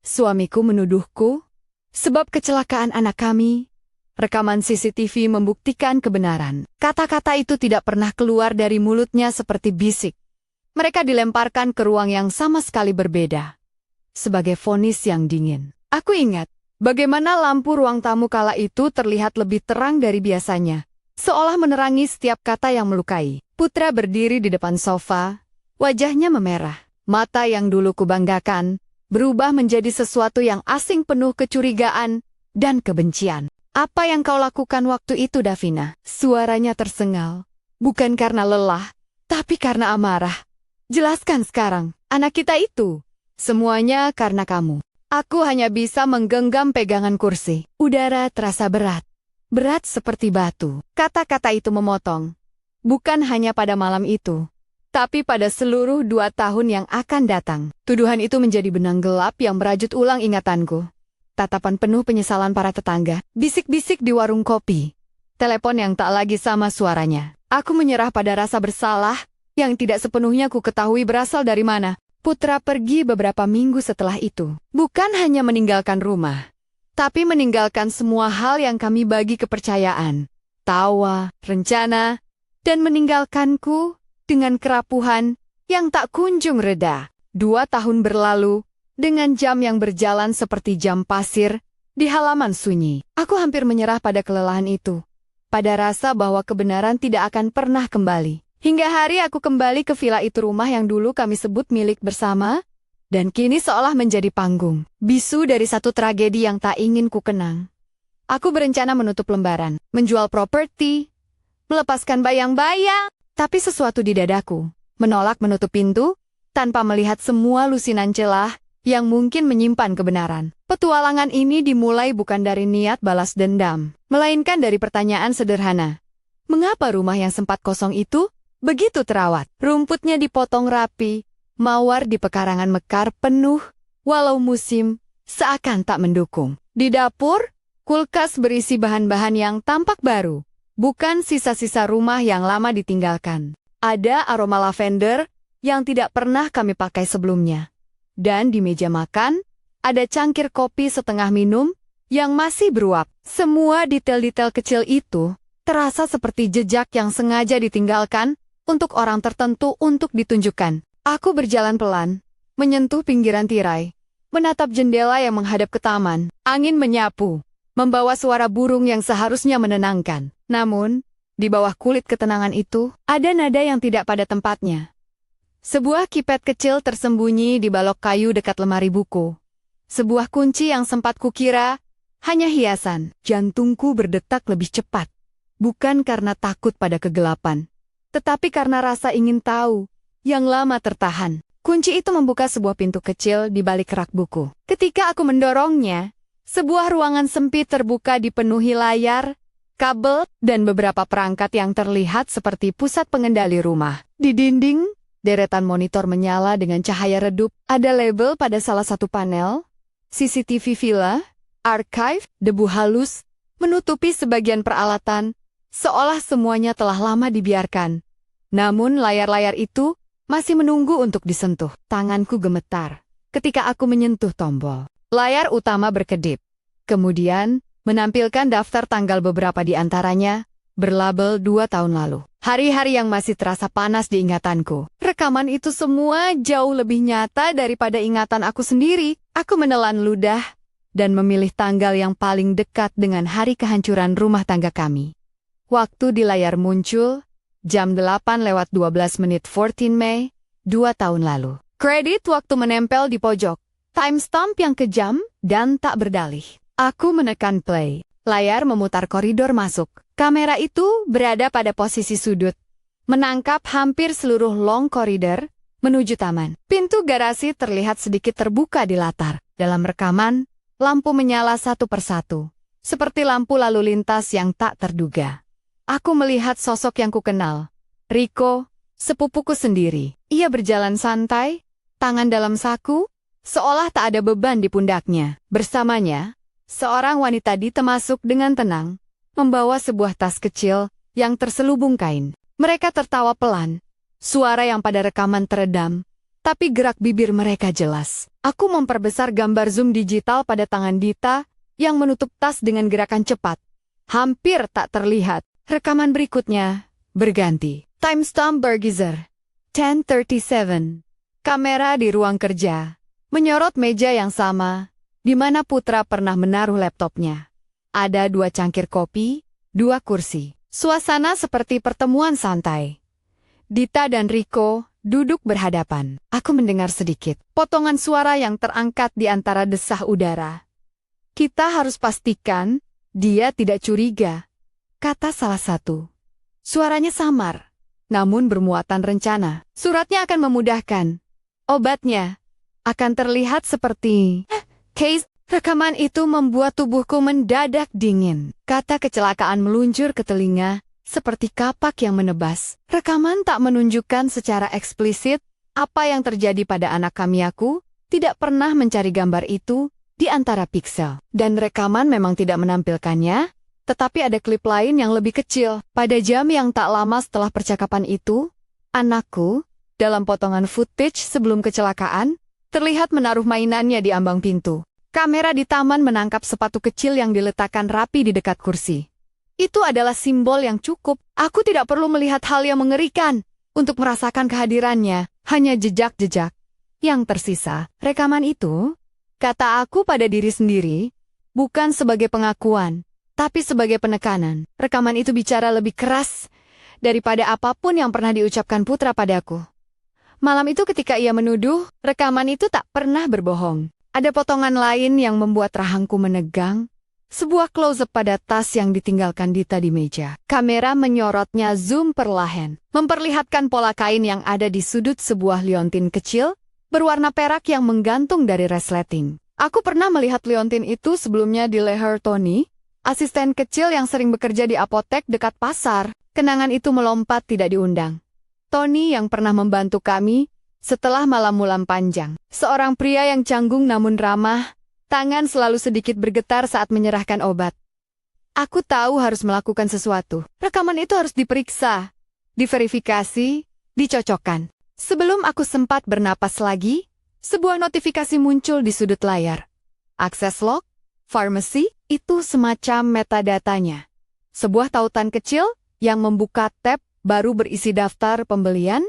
Suamiku menuduhku, sebab kecelakaan anak kami. Rekaman CCTV membuktikan kebenaran. Kata-kata itu tidak pernah keluar dari mulutnya seperti bisik. Mereka dilemparkan ke ruang yang sama sekali berbeda. Sebagai vonis yang dingin. Aku ingat, bagaimana lampu ruang tamu kala itu terlihat lebih terang dari biasanya. Seolah menerangi setiap kata yang melukai. Putra berdiri di depan sofa, wajahnya memerah. Mata yang dulu kubanggakan, berubah menjadi sesuatu yang asing penuh kecurigaan dan kebencian. Apa yang kau lakukan waktu itu, Davina? Suaranya tersengal. Bukan karena lelah, tapi karena amarah. Jelaskan sekarang, anak kita itu. Semuanya karena kamu. Aku hanya bisa menggenggam pegangan kursi. Udara terasa berat. Berat seperti batu. Kata-kata itu memotong. Bukan hanya pada malam itu, tapi pada seluruh 2 tahun yang akan datang. Tuduhan itu menjadi benang gelap yang merajut ulang ingatanku. Tatapan penuh penyesalan para tetangga, bisik-bisik di warung kopi. Telepon yang tak lagi sama suaranya. Aku menyerah pada rasa bersalah yang tidak sepenuhnya ku ketahui berasal dari mana. Putra pergi beberapa minggu setelah itu. Bukan hanya meninggalkan rumah, tapi meninggalkan semua hal yang kami bagi kepercayaan. Tawa, rencana, dan meninggalkanku dengan kerapuhan yang tak kunjung reda. 2 tahun berlalu, dengan jam yang berjalan seperti jam pasir, di halaman sunyi. Aku hampir menyerah pada kelelahan itu. Pada rasa bahwa kebenaran tidak akan pernah kembali. Hingga hari aku kembali ke villa itu, rumah yang dulu kami sebut milik bersama, dan kini seolah menjadi panggung. Bisu dari satu tragedi yang tak ingin ku kenang. Aku berencana menutup lembaran, menjual properti, melepaskan bayang-bayang. Tapi sesuatu di dadaku menolak menutup pintu tanpa melihat semua lusinan celah yang mungkin menyimpan kebenaran. Petualangan ini dimulai bukan dari niat balas dendam, melainkan dari pertanyaan sederhana. Mengapa rumah yang sempat kosong itu begitu terawat? Rumputnya dipotong rapi, mawar di pekarangan mekar penuh, walau musim seakan tak mendukung. Di dapur, kulkas berisi bahan-bahan yang tampak baru. Bukan sisa-sisa rumah yang lama ditinggalkan. Ada aroma lavender yang tidak pernah kami pakai sebelumnya. Dan di meja makan, ada cangkir kopi setengah minum yang masih beruap. Semua detail-detail kecil itu terasa seperti jejak yang sengaja ditinggalkan untuk orang tertentu untuk ditunjukkan. Aku berjalan pelan, menyentuh pinggiran tirai, menatap jendela yang menghadap ke taman. Angin menyapu, membawa suara burung yang seharusnya menenangkan. Namun, di bawah kulit ketenangan itu, ada nada yang tidak pada tempatnya. Sebuah kipet kecil tersembunyi di balok kayu dekat lemari buku. Sebuah kunci yang sempat kukira hanya hiasan. Jantungku berdetak lebih cepat. Bukan karena takut pada kegelapan, tetapi karena rasa ingin tahu yang lama tertahan. Kunci itu membuka sebuah pintu kecil di balik rak buku. Ketika aku mendorongnya, sebuah ruangan sempit terbuka dipenuhi layar, kabel, dan beberapa perangkat yang terlihat seperti pusat pengendali rumah. Di dinding, deretan monitor menyala dengan cahaya redup. Ada label pada salah satu panel, CCTV Villa, Archive, debu halus, menutupi sebagian peralatan, seolah semuanya telah lama dibiarkan. Namun layar-layar itu masih menunggu untuk disentuh. Tanganku gemetar ketika aku menyentuh tombol. Layar utama berkedip. Kemudian, menampilkan daftar tanggal beberapa di antaranya, berlabel 2 tahun lalu. Hari-hari yang masih terasa panas di ingatanku. Rekaman itu semua jauh lebih nyata daripada ingatan aku sendiri. Aku menelan ludah dan memilih tanggal yang paling dekat dengan hari kehancuran rumah tangga kami. Waktu di layar muncul, jam 8:12 14 Mei, 2 tahun lalu. Kredit waktu menempel di pojok. Timestamp yang kejam dan tak berdalih. Aku menekan play. Layar memutar koridor masuk. Kamera itu berada pada posisi sudut, menangkap hampir seluruh long koridor menuju taman. Pintu garasi terlihat sedikit terbuka di latar. Dalam rekaman, lampu menyala satu persatu, seperti lampu lalu lintas yang tak terduga. Aku melihat sosok yang kukenal. Rico, sepupuku sendiri. Ia berjalan santai, tangan dalam saku, seolah tak ada beban di pundaknya. Bersamanya, seorang wanita ditemasuk dengan tenang, membawa sebuah tas kecil yang terselubung kain. Mereka tertawa pelan. Suara yang pada rekaman teredam, tapi gerak bibir mereka jelas. Aku memperbesar gambar zoom digital pada tangan Dita yang menutup tas dengan gerakan cepat. Hampir tak terlihat. Rekaman berikutnya berganti. Timestamp bergeser. 10:37. Kamera di ruang kerja menyorot meja yang sama, di mana Putra pernah menaruh laptopnya. Ada 2 cangkir kopi, 2 kursi. Suasana seperti pertemuan santai. Dita dan Riko duduk berhadapan. Aku mendengar sedikit potongan suara yang terangkat di antara desah udara. Kita harus pastikan dia tidak curiga, kata salah satu. Suaranya samar, namun bermuatan rencana. Suratnya akan memudahkan. Obatnya akan terlihat seperti case. Rekaman itu membuat tubuhku mendadak dingin. Kata kecelakaan meluncur ke telinga, seperti kapak yang menebas. Rekaman tak menunjukkan secara eksplisit apa yang terjadi pada anak kami. Aku tidak pernah mencari gambar itu di antara piksel. Dan rekaman memang tidak menampilkannya, tetapi ada klip lain yang lebih kecil. Pada jam yang tak lama setelah percakapan itu, anakku, dalam potongan footage sebelum kecelakaan, terlihat menaruh mainannya di ambang pintu. Kamera di taman menangkap sepatu kecil yang diletakkan rapi di dekat kursi. Itu adalah simbol yang cukup. Aku tidak perlu melihat hal yang mengerikan untuk merasakan kehadirannya, hanya jejak-jejak. Yang tersisa, rekaman itu, kata aku pada diri sendiri, bukan sebagai pengakuan, tapi sebagai penekanan. Rekaman itu bicara lebih keras daripada apapun yang pernah diucapkan Putra padaku. Malam itu ketika ia menuduh, rekaman itu tak pernah berbohong. Ada potongan lain yang membuat rahangku menegang. Sebuah close-up pada tas yang ditinggalkan Dita di meja. Kamera menyorotnya zoom perlahan, memperlihatkan pola kain yang ada di sudut sebuah liontin kecil, berwarna perak yang menggantung dari resleting. Aku pernah melihat liontin itu sebelumnya di leher Tony, asisten kecil yang sering bekerja di apotek dekat pasar. Kenangan itu melompat tidak diundang. Tony yang pernah membantu kami setelah malam-malam panjang. Seorang pria yang canggung namun ramah, tangan selalu sedikit bergetar saat menyerahkan obat. Aku tahu harus melakukan sesuatu. Rekaman itu harus diperiksa, diverifikasi, dicocokkan. Sebelum aku sempat bernapas lagi, sebuah notifikasi muncul di sudut layar. Akses log, pharmacy, itu semacam metadatanya. Sebuah tautan kecil yang membuka tab baru berisi daftar pembelian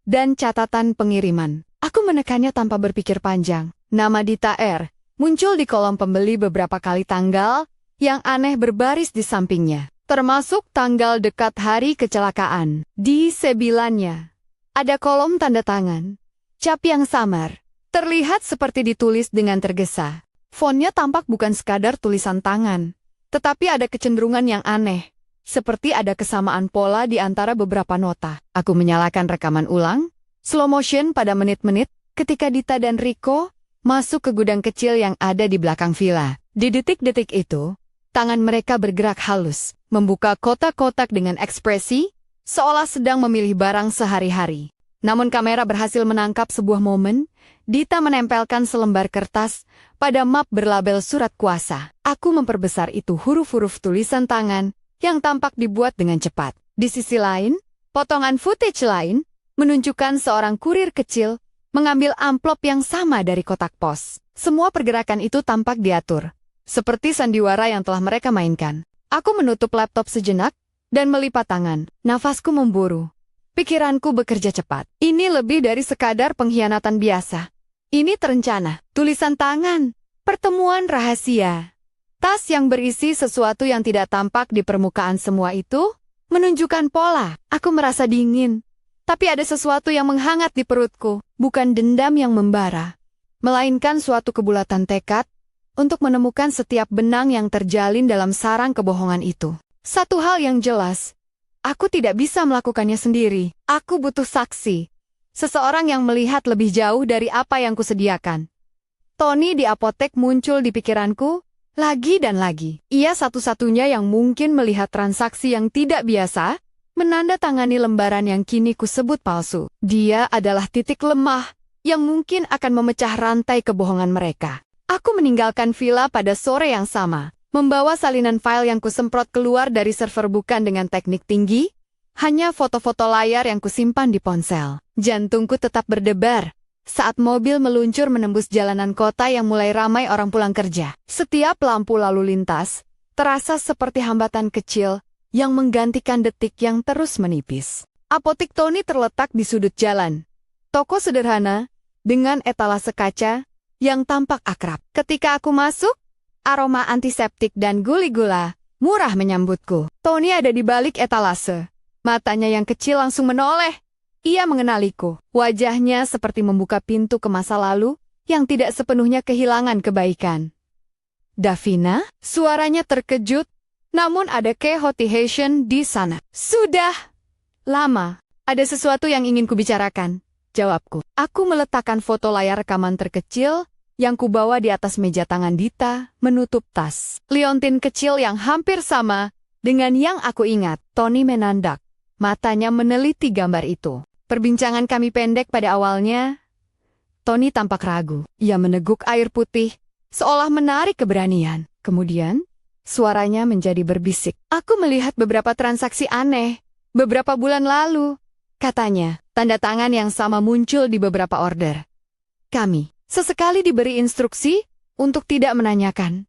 dan catatan pengiriman. Aku menekannya tanpa berpikir panjang. Nama Dita R. muncul di kolom pembeli beberapa kali. Tanggal yang aneh berbaris di sampingnya, termasuk tanggal dekat hari kecelakaan. Di sebilannya ada kolom tanda tangan, cap yang samar, terlihat seperti ditulis dengan tergesa. Fontnya tampak bukan sekadar tulisan tangan, tetapi ada kecenderungan yang aneh, seperti ada kesamaan pola di antara beberapa nota. Aku menyalakan rekaman ulang, slow motion pada menit-menit, ketika Dita dan Riko masuk ke gudang kecil yang ada di belakang villa. Di detik-detik itu, tangan mereka bergerak halus, membuka kotak-kotak dengan ekspresi, seolah sedang memilih barang sehari-hari. Namun kamera berhasil menangkap sebuah momen. Dita menempelkan selembar kertas pada map berlabel surat kuasa. Aku memperbesar itu huruf-huruf tulisan tangan yang tampak dibuat dengan cepat. Di sisi lain, potongan footage lain menunjukkan seorang kurir kecil mengambil amplop yang sama dari kotak pos. Semua pergerakan itu tampak diatur, seperti sandiwara yang telah mereka mainkan. Aku menutup laptop sejenak dan melipat tangan. Nafasku memburu. Pikiranku bekerja cepat. Ini lebih dari sekadar pengkhianatan biasa. Ini terencana. Tulisan tangan. Pertemuan rahasia. Tas yang berisi sesuatu yang tidak tampak di permukaan. Semua itu menunjukkan pola. Aku merasa dingin. Tapi ada sesuatu yang menghangat di perutku. Bukan dendam yang membara, melainkan suatu kebulatan tekad untuk menemukan setiap benang yang terjalin dalam sarang kebohongan itu. Satu hal yang jelas, aku tidak bisa melakukannya sendiri. Aku butuh saksi. Seseorang yang melihat lebih jauh dari apa yang kusediakan. Tony di apotek muncul di pikiranku, lagi dan lagi. Ia satu-satunya yang mungkin melihat transaksi yang tidak biasa, menandatangani lembaran yang kini kusebut palsu. Dia adalah titik lemah yang mungkin akan memecah rantai kebohongan mereka. Aku meninggalkan villa pada sore yang sama, membawa salinan file yang kusemprot keluar dari server bukan dengan teknik tinggi, hanya foto-foto layar yang kusimpan di ponsel. Jantungku tetap berdebar, saat mobil meluncur menembus jalanan kota yang mulai ramai orang pulang kerja. Setiap lampu lalu lintas terasa seperti hambatan kecil yang menggantikan detik yang terus menipis. Apotik Tony terletak di sudut jalan. Toko sederhana dengan etalase kaca yang tampak akrab. Ketika aku masuk, aroma antiseptik dan guli-gula murah menyambutku. Tony ada di balik etalase. Matanya yang kecil langsung menoleh. Ia mengenaliku. Wajahnya seperti membuka pintu ke masa lalu yang tidak sepenuhnya kehilangan kebaikan. Davina? Suaranya terkejut, namun ada kehati-hatian di sana. Sudah lama. Ada sesuatu yang ingin kubicarakan, jawabku. Aku meletakkan foto layar rekaman terkecil yang kubawa di atas meja tangan Dita, menutup tas. Liontin kecil yang hampir sama dengan yang aku ingat. Tony menandak. Matanya meneliti gambar itu. Perbincangan kami pendek pada awalnya. Tony tampak ragu. Ia meneguk air putih, seolah menarik keberanian. Kemudian, suaranya menjadi berbisik. Aku melihat beberapa transaksi aneh. Beberapa bulan lalu, katanya, tanda tangan yang sama muncul di beberapa order. Kami sesekali diberi instruksi untuk tidak menanyakan.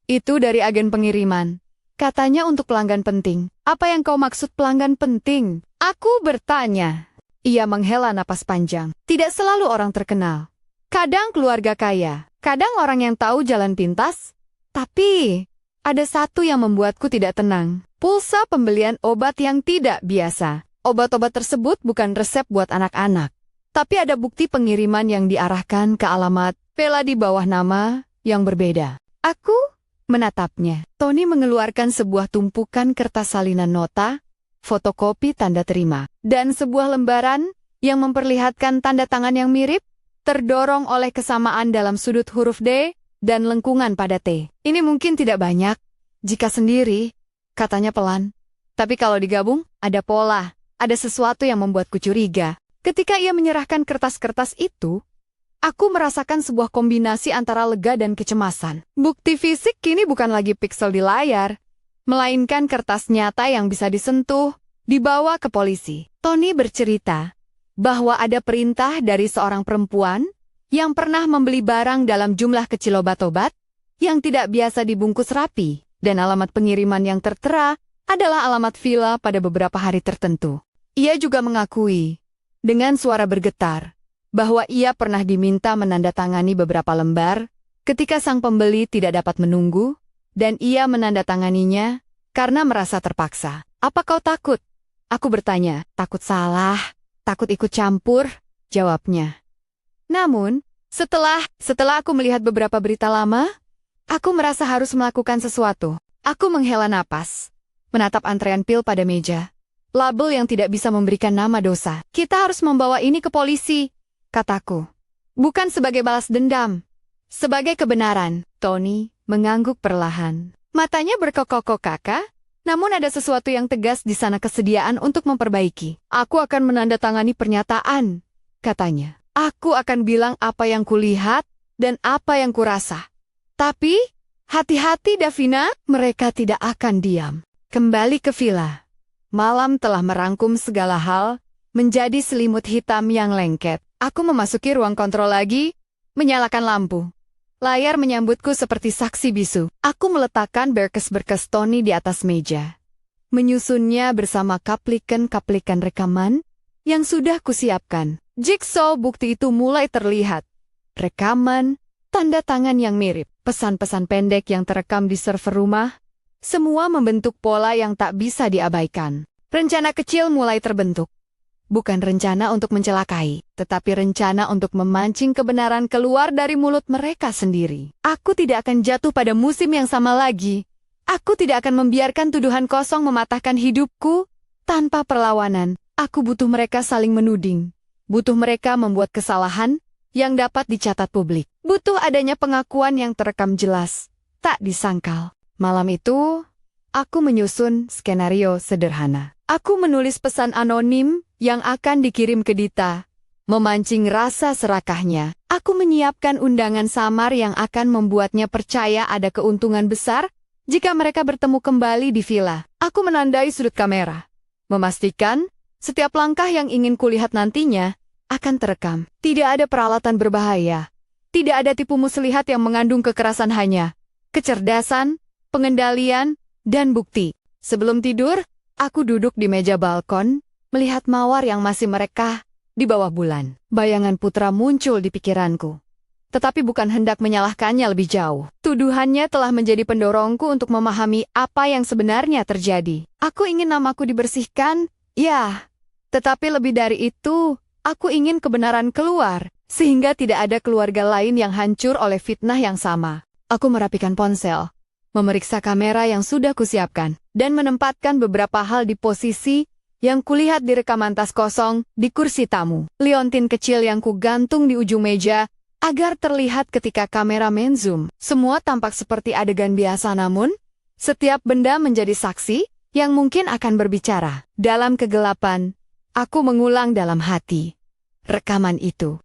Itu dari agen pengiriman. Katanya untuk pelanggan penting. Apa yang kau maksud pelanggan penting? Aku bertanya. Ia menghela napas panjang. Tidak selalu orang terkenal. Kadang keluarga kaya. Kadang orang yang tahu jalan pintas. Tapi, ada satu yang membuatku tidak tenang. Pulsa pembelian obat yang tidak biasa. Obat-obat tersebut bukan resep buat anak-anak. Tapi ada bukti pengiriman yang diarahkan ke alamat Vela di bawah nama yang berbeda. Aku menatapnya. Tony mengeluarkan sebuah tumpukan kertas salinan nota, fotokopi tanda terima, dan sebuah lembaran yang memperlihatkan tanda tangan yang mirip, terdorong oleh kesamaan dalam sudut huruf D dan lengkungan pada T. Ini mungkin tidak banyak, jika sendiri, katanya pelan. Tapi kalau digabung, ada pola, ada sesuatu yang membuatku curiga. Ketika ia menyerahkan kertas-kertas itu, aku merasakan sebuah kombinasi antara lega dan kecemasan. Bukti fisik kini bukan lagi piksel di layar, melainkan kertas nyata yang bisa disentuh, dibawa ke polisi. Tony bercerita bahwa ada perintah dari seorang perempuan yang pernah membeli barang dalam jumlah kecil obat-obat yang tidak biasa dibungkus rapi, dan alamat pengiriman yang tertera adalah alamat villa pada beberapa hari tertentu. Ia juga mengakui, dengan suara bergetar, bahwa ia pernah diminta menandatangani beberapa lembar ketika sang pembeli tidak dapat menunggu, dan ia menandatanganinya karena merasa terpaksa. Apa kau takut? Aku bertanya. Takut salah, takut ikut campur, jawabnya. Namun, setelah aku melihat beberapa berita lama, aku merasa harus melakukan sesuatu. Aku menghela napas, menatap antrean pil pada meja. Label yang tidak bisa memberikan nama dosa. Kita harus membawa ini ke polisi, kataku. Bukan sebagai balas dendam, sebagai kebenaran. Tony mengangguk perlahan. Matanya berkokok-kokak, namun ada sesuatu yang tegas di sana, kesediaan untuk memperbaiki. Aku akan menandatangani pernyataan, katanya. Aku akan bilang apa yang kulihat dan apa yang kurasa. Tapi, hati-hati Davina, mereka tidak akan diam. Kembali ke villa. Malam telah merangkum segala hal, menjadi selimut hitam yang lengket. Aku memasuki ruang kontrol lagi, menyalakan lampu. Layar menyambutku seperti saksi bisu. Aku meletakkan berkas-berkas Tony di atas meja, menyusunnya bersama kaplikan-kaplikan rekaman yang sudah kusiapkan. Jigsaw bukti itu mulai terlihat. Rekaman, tanda tangan yang mirip, pesan-pesan pendek yang terekam di server rumah, semua membentuk pola yang tak bisa diabaikan. Rencana kecil mulai terbentuk. Bukan rencana untuk mencelakai, tetapi rencana untuk memancing kebenaran keluar dari mulut mereka sendiri. Aku tidak akan jatuh pada musim yang sama lagi. Aku tidak akan membiarkan tuduhan kosong mematahkan hidupku. Tanpa perlawanan, aku butuh mereka saling menuding. Butuh mereka membuat kesalahan yang dapat dicatat publik. Butuh adanya pengakuan yang terekam jelas, tak disangkal. Malam itu, aku menyusun skenario sederhana. Aku menulis pesan anonim yang akan dikirim ke Dita, memancing rasa serakahnya. Aku menyiapkan undangan samar yang akan membuatnya percaya ada keuntungan besar jika mereka bertemu kembali di villa. Aku menandai sudut kamera, memastikan setiap langkah yang ingin kulihat nantinya akan terekam. Tidak ada peralatan berbahaya. Tidak ada tipu muslihat yang mengandung kekerasan, hanya kecerdasan, pengendalian, dan bukti. Sebelum tidur, aku duduk di meja balkon, melihat mawar yang masih merekah di bawah bulan. Bayangan putra muncul di pikiranku. Tetapi bukan hendak menyalahkannya lebih jauh. Tuduhannya telah menjadi pendorongku untuk memahami apa yang sebenarnya terjadi. Aku ingin namaku dibersihkan, ya. Tetapi lebih dari itu, aku ingin kebenaran keluar, sehingga tidak ada keluarga lain yang hancur oleh fitnah yang sama. Aku merapikan ponsel, memeriksa kamera yang sudah kusiapkan, dan menempatkan beberapa hal di posisi yang kulihat di rekaman tas kosong di kursi tamu. Liontin kecil yang kugantung di ujung meja, agar terlihat ketika kamera menzoom. Semua tampak seperti adegan biasa, namun setiap benda menjadi saksi yang mungkin akan berbicara. Dalam kegelapan, aku mengulang dalam hati. Rekaman itu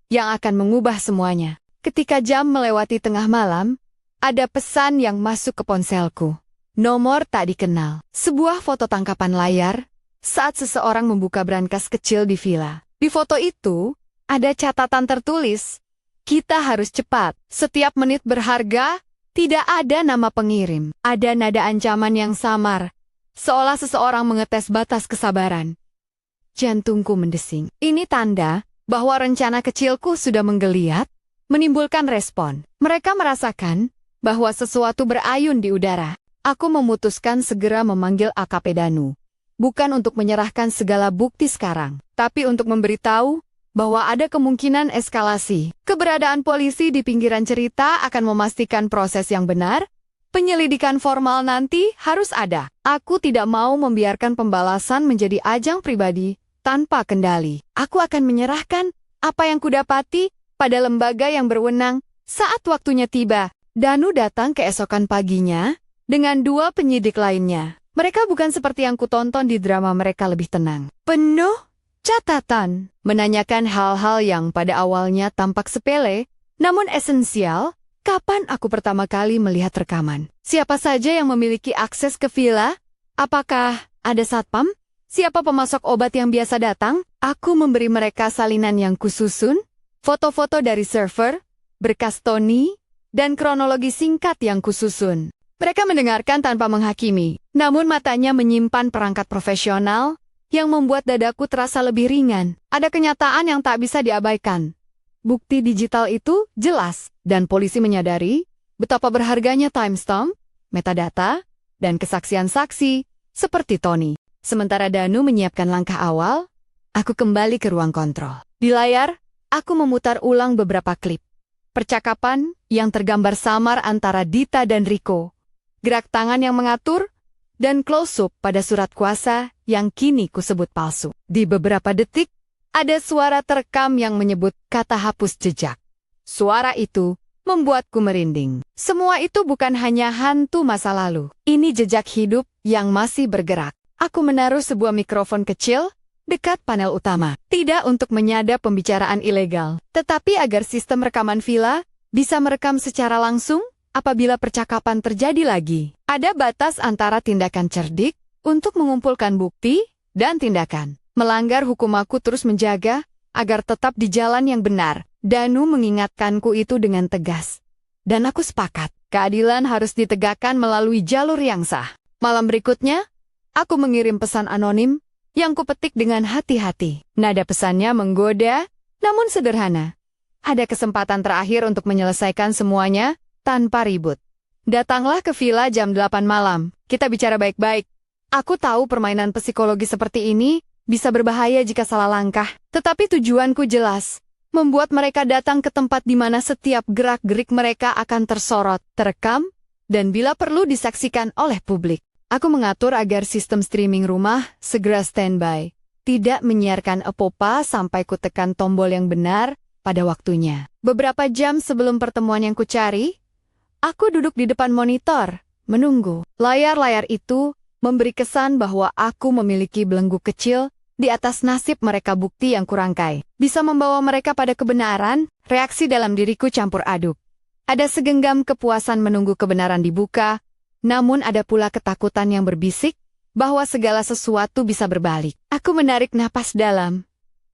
yang akan mengubah semuanya. Ketika jam melewati tengah malam, ada pesan yang masuk ke ponselku. Nomor tak dikenal. Sebuah foto tangkapan layar saat seseorang membuka brankas kecil di villa. Di foto itu, ada catatan tertulis, "Kita harus cepat. Setiap menit berharga." Tidak ada nama pengirim. Ada nada ancaman yang samar, seolah seseorang mengetes batas kesabaran. Jantungku mendesing. Ini tanda bahwa rencana kecilku sudah menggeliat, menimbulkan respon. Mereka merasakan bahwa sesuatu berayun di udara. Aku memutuskan segera memanggil AKP Danu. Bukan untuk menyerahkan segala bukti sekarang, tapi untuk memberitahu bahwa ada kemungkinan eskalasi. Keberadaan polisi di pinggiran cerita akan memastikan proses yang benar. Penyelidikan formal nanti harus ada. Aku tidak mau membiarkan pembalasan menjadi ajang pribadi tanpa kendali. Aku akan menyerahkan apa yang kudapati pada lembaga yang berwenang saat waktunya tiba. Danu datang keesokan paginya dengan 2 penyidik lainnya. Mereka bukan seperti yang kutonton di drama, mereka lebih tenang. Penuh catatan, menanyakan hal-hal yang pada awalnya tampak sepele, namun esensial. Kapan aku pertama kali melihat rekaman? Siapa saja yang memiliki akses ke villa? Apakah ada satpam? Siapa pemasok obat yang biasa datang? Aku memberi mereka salinan yang kususun, foto-foto dari server, berkas Tony, dan kronologi singkat yang kususun. Mereka mendengarkan tanpa menghakimi, namun matanya menyimpan perangkat profesional yang membuat dadaku terasa lebih ringan. Ada kenyataan yang tak bisa diabaikan. Bukti digital itu jelas, dan polisi menyadari betapa berharganya timestamp, metadata, dan kesaksian saksi, seperti Tony. Sementara Danu menyiapkan langkah awal, aku kembali ke ruang kontrol. Di layar, aku memutar ulang beberapa klip. Percakapan yang tergambar samar antara Dita dan Rico, gerak tangan yang mengatur, dan close-up pada surat kuasa yang kini kusebut palsu. Di beberapa detik, ada suara terekam yang menyebut kata hapus jejak. Suara itu membuatku merinding. Semua itu bukan hanya hantu masa lalu. Ini jejak hidup yang masih bergerak. Aku menaruh sebuah mikrofon kecil dekat panel utama. Tidak untuk menyadap pembicaraan ilegal, tetapi agar sistem rekaman villa bisa merekam secara langsung apabila percakapan terjadi lagi. Ada batas antara tindakan cerdik untuk mengumpulkan bukti dan tindakan melanggar hukum. Aku terus menjaga agar tetap di jalan yang benar. Danu mengingatkanku itu dengan tegas. Dan aku sepakat, keadilan harus ditegakkan melalui jalur yang sah. Malam berikutnya, aku mengirim pesan anonim yang kupetik dengan hati-hati. Nada pesannya menggoda, namun sederhana. Ada kesempatan terakhir untuk menyelesaikan semuanya tanpa ribut. Datanglah ke villa jam 8 malam. Kita bicara baik-baik. Aku tahu permainan psikologi seperti ini bisa berbahaya jika salah langkah. Tetapi tujuanku jelas. Membuat mereka datang ke tempat di mana setiap gerak-gerik mereka akan tersorot, terekam, dan bila perlu disaksikan oleh publik. Aku mengatur agar sistem streaming rumah segera standby. Tidak menyiarkan apa-apa sampai kutekan tombol yang benar pada waktunya. Beberapa jam sebelum pertemuan yang kucari, aku duduk di depan monitor, menunggu. Layar-layar itu memberi kesan bahwa aku memiliki belenggu kecil di atas nasib mereka. Bukti yang kurangkai bisa membawa mereka pada kebenaran. Reaksi dalam diriku campur aduk. Ada segenggam kepuasan menunggu kebenaran dibuka, namun ada pula ketakutan yang berbisik bahwa segala sesuatu bisa berbalik. Aku menarik napas dalam,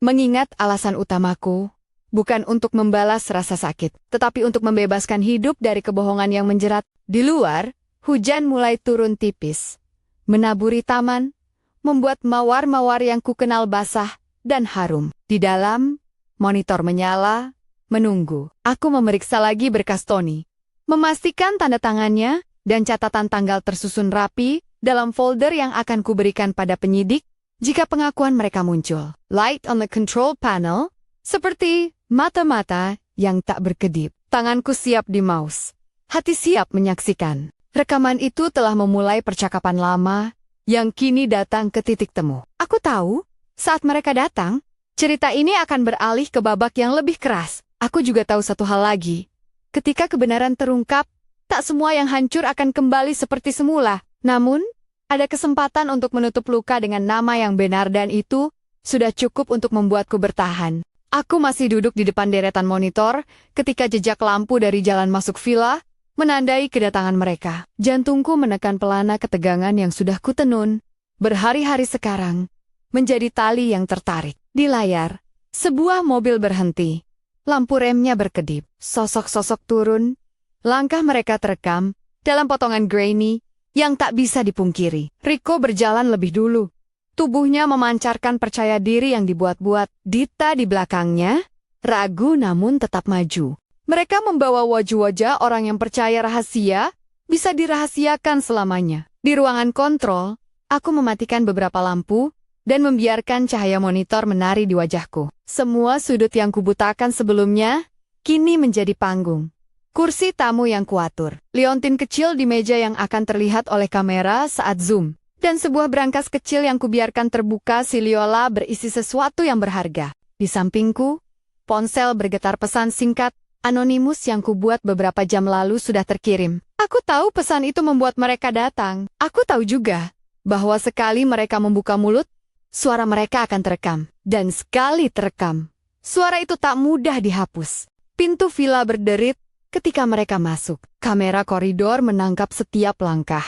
Mengingat alasan utamaku, bukan untuk membalas rasa sakit, tetapi untuk membebaskan hidup dari kebohongan yang menjerat. Di luar, hujan mulai turun tipis, menaburi taman, membuat mawar-mawar yang kukenal basah dan harum. Di dalam, monitor menyala, menunggu. Aku memeriksa lagi berkas Tony, memastikan tanda tangannya dan catatan tanggal tersusun rapi dalam folder yang akan kuberikan pada penyidik jika pengakuan mereka muncul. Light on the control panel, seperti mata-mata yang tak berkedip. Tanganku siap di mouse. Hati siap menyaksikan. Rekaman itu telah memulai percakapan lama yang kini datang ke titik temu. Aku tahu, saat mereka datang, cerita ini akan beralih ke babak yang lebih keras. Aku juga tahu satu hal lagi. Ketika kebenaran terungkap, tak semua yang hancur akan kembali seperti semula. Namun, ada kesempatan untuk menutup luka dengan nama yang benar dan itu sudah cukup untuk membuatku bertahan. Aku masih duduk di depan deretan monitor ketika jejak lampu dari jalan masuk villa menandai kedatangan mereka. Jantungku menekan pelana ketegangan yang sudah kutenun berhari-hari sekarang menjadi tali yang tertarik. Di layar, sebuah mobil berhenti. Lampu remnya berkedip. Sosok-sosok turun. Langkah mereka terekam dalam potongan grainy yang tak bisa dipungkiri. Rico berjalan lebih dulu. Tubuhnya memancarkan percaya diri yang dibuat-buat. Dita di belakangnya, ragu namun tetap maju. Mereka membawa wajah-wajah orang yang percaya rahasia bisa dirahasiakan selamanya. Di ruangan kontrol, aku mematikan beberapa lampu dan membiarkan cahaya monitor menari di wajahku. Semua sudut yang kubutakan sebelumnya kini menjadi panggung. Kursi tamu yang kuatur, liontin kecil di meja yang akan terlihat oleh kamera saat zoom, dan sebuah brankas kecil yang kubiarkan terbuka siliola berisi sesuatu yang berharga. Di sampingku, ponsel bergetar pesan singkat, anonimus yang kubuat beberapa jam lalu sudah terkirim. Aku tahu pesan itu membuat mereka datang. Aku tahu juga bahwa sekali mereka membuka mulut, suara mereka akan terekam. Dan sekali terekam, suara itu tak mudah dihapus. Pintu villa berderit ketika mereka masuk. Kamera koridor menangkap setiap langkah,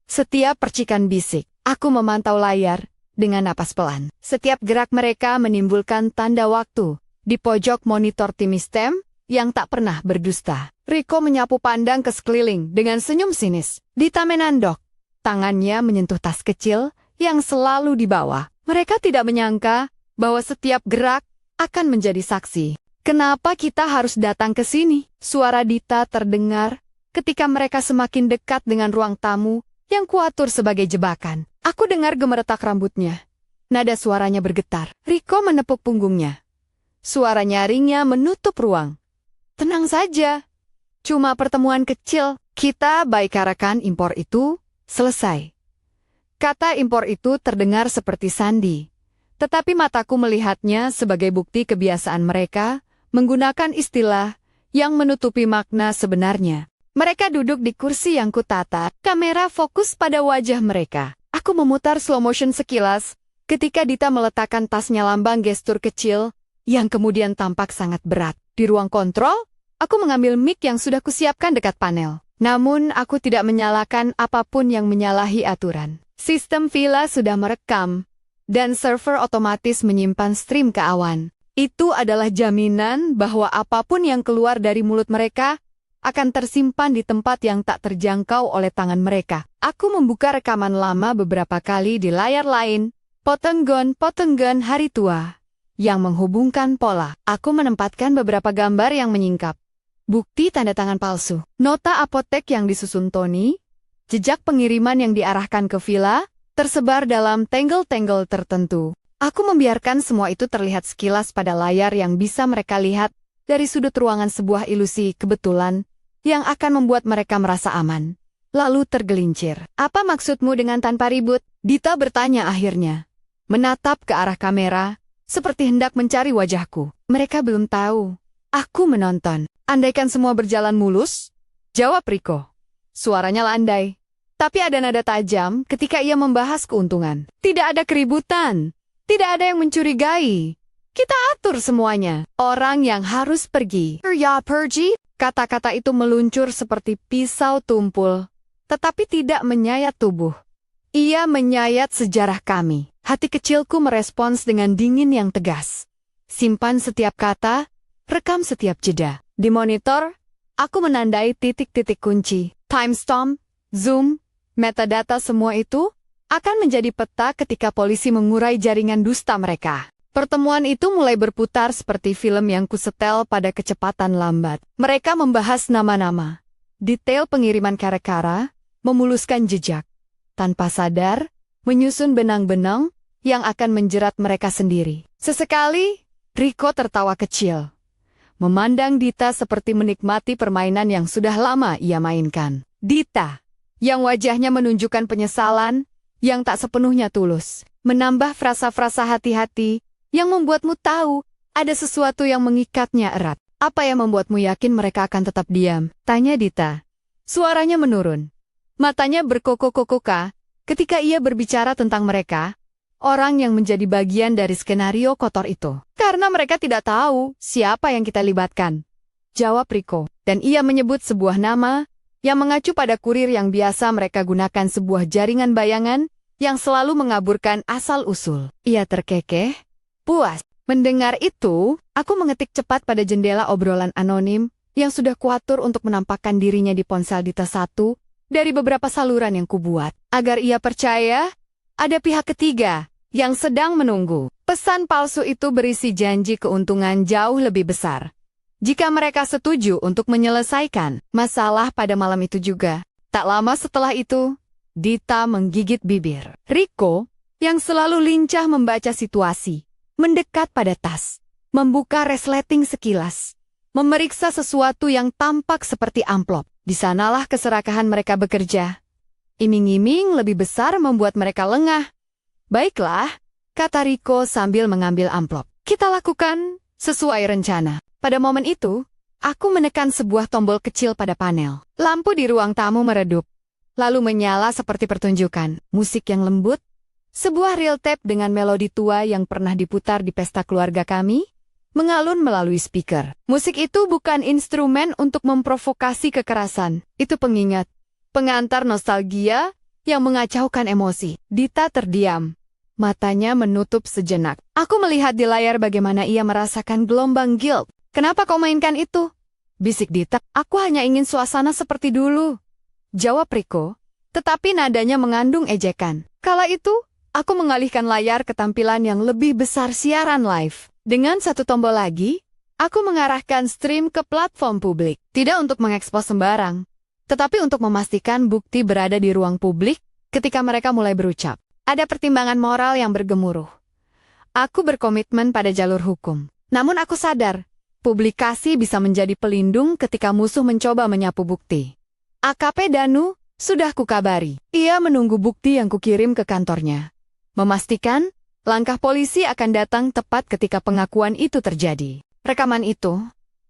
setiap percikan bisik. Aku memantau layar dengan napas pelan. Setiap gerak mereka menimbulkan tanda waktu. Di pojok monitor tim STEM yang tak pernah berdusta. Rico menyapu pandang ke sekeliling dengan senyum sinis. Dita menandok. Tangannya menyentuh tas kecil yang selalu dibawa. Mereka tidak menyangka bahwa setiap gerak akan menjadi saksi. Kenapa kita harus datang ke sini? Suara Dita terdengar ketika mereka semakin dekat dengan ruang tamu yang kuatur sebagai jebakan. Aku dengar gemeretak rambutnya. Nada suaranya bergetar. Rico menepuk punggungnya. Suara nyaringnya menutup ruang. Tenang saja. Cuma pertemuan kecil. Kita baikarakan impor itu selesai. Kata impor itu terdengar seperti sandi. Tetapi mataku melihatnya sebagai bukti kebiasaan mereka menggunakan istilah yang menutupi makna sebenarnya. Mereka duduk di kursi yang kutata, kamera fokus pada wajah mereka. Aku memutar slow motion sekilas, ketika Dita meletakkan tasnya lambang gestur kecil, yang kemudian tampak sangat berat. Di ruang kontrol, aku mengambil mic yang sudah kusiapkan dekat panel. Namun aku tidak menyalakan apapun yang menyalahi aturan. Sistem villa sudah merekam, dan server otomatis menyimpan stream ke awan. Itu adalah jaminan bahwa apapun yang keluar dari mulut mereka akan tersimpan di tempat yang tak terjangkau oleh tangan mereka. Aku membuka rekaman lama beberapa kali di layar lain, potenggon hari tua, yang menghubungkan pola. Aku menempatkan beberapa gambar yang menyingkap. Bukti tanda tangan palsu, nota apotek yang disusun Tony, jejak pengiriman yang diarahkan ke villa, tersebar dalam tangle-tangle tertentu. Aku membiarkan semua itu terlihat sekilas pada layar yang bisa mereka lihat dari sudut ruangan sebuah ilusi kebetulan yang akan membuat mereka merasa aman. Lalu tergelincir. Apa maksudmu dengan tanpa ribut? Dita bertanya akhirnya. Menatap ke arah kamera, seperti hendak mencari wajahku. Mereka belum tahu. Aku menonton. Andaikan semua berjalan mulus? Jawab Rico. Suaranya landai. Tapi ada nada tajam ketika ia membahas keuntungan. Tidak ada keributan. Tidak ada yang mencurigai. Kita atur semuanya. Orang yang harus pergi. Ya pergi? Kata-kata itu meluncur seperti pisau tumpul, tetapi tidak menyayat tubuh. Ia menyayat sejarah kami. Hati kecilku merespons dengan dingin yang tegas. Simpan setiap kata, rekam setiap jeda. Di monitor, aku menandai titik-titik kunci. Timestamp, zoom, metadata semua itu akan menjadi peta ketika polisi mengurai jaringan dusta mereka. Pertemuan itu mulai berputar seperti film yang kusetel pada kecepatan lambat. Mereka membahas nama-nama, detail pengiriman kara-kara, memuluskan jejak. Tanpa sadar, menyusun benang-benang yang akan menjerat mereka sendiri. Sesekali, Rico tertawa kecil, memandang Dita seperti menikmati permainan yang sudah lama ia mainkan. Dita, yang wajahnya menunjukkan penyesalan, yang tak sepenuhnya tulus, menambah frasa-frasa hati-hati, yang membuatmu tahu ada sesuatu yang mengikatnya erat. Apa yang membuatmu yakin mereka akan tetap diam? Tanya Dita. Suaranya menurun. Matanya berkokok-kokoka ketika ia berbicara tentang mereka, orang yang menjadi bagian dari skenario kotor itu. Karena mereka tidak tahu siapa yang kita libatkan, jawab Rico. Dan ia menyebut sebuah nama yang mengacu pada kurir yang biasa mereka gunakan, sebuah jaringan bayangan yang selalu mengaburkan asal-usul. Ia terkekeh, puas. Mendengar itu, aku mengetik cepat pada jendela obrolan anonim yang sudah kuatur untuk menampakkan dirinya di ponsel Dita satu dari beberapa saluran yang kubuat. Agar ia percaya, ada pihak ketiga yang sedang menunggu. Pesan palsu itu berisi janji keuntungan jauh lebih besar jika mereka setuju untuk menyelesaikan masalah pada malam itu juga. Tak lama setelah itu, Dita menggigit bibir. Rico, yang selalu lincah membaca situasi, mendekat pada tas, membuka resleting sekilas, memeriksa sesuatu yang tampak seperti amplop. Di sanalah keserakahan mereka bekerja. Iming-iming lebih besar membuat mereka lengah. Baiklah, kata Rico sambil mengambil amplop. Kita lakukan sesuai rencana. Pada momen itu, aku menekan sebuah tombol kecil pada panel. Lampu di ruang tamu meredup, lalu menyala seperti pertunjukan. Musik yang lembut, sebuah reel tape dengan melodi tua yang pernah diputar di pesta keluarga kami, mengalun melalui speaker. Musik itu bukan instrumen untuk memprovokasi kekerasan. Itu pengingat, pengantar nostalgia yang mengacaukan emosi. Dita terdiam. Matanya menutup sejenak. Aku melihat di layar bagaimana ia merasakan gelombang guilt. Kenapa kau mainkan itu? Bisik Dita. Aku hanya ingin suasana seperti dulu, jawab Rico, tetapi nadanya mengandung ejekan. Kala itu, aku mengalihkan layar ke tampilan yang lebih besar siaran live. Dengan satu tombol lagi, aku mengarahkan stream ke platform publik. Tidak untuk mengekspos sembarang, tetapi untuk memastikan bukti berada di ruang publik ketika mereka mulai berucap. Ada pertimbangan moral yang bergemuruh. Aku berkomitmen pada jalur hukum. Namun aku sadar, publikasi bisa menjadi pelindung ketika musuh mencoba menyapu bukti. AKP Danu sudah kukabari. Ia menunggu bukti yang kukirim ke kantornya, memastikan langkah polisi akan datang tepat ketika pengakuan itu terjadi. Rekaman itu,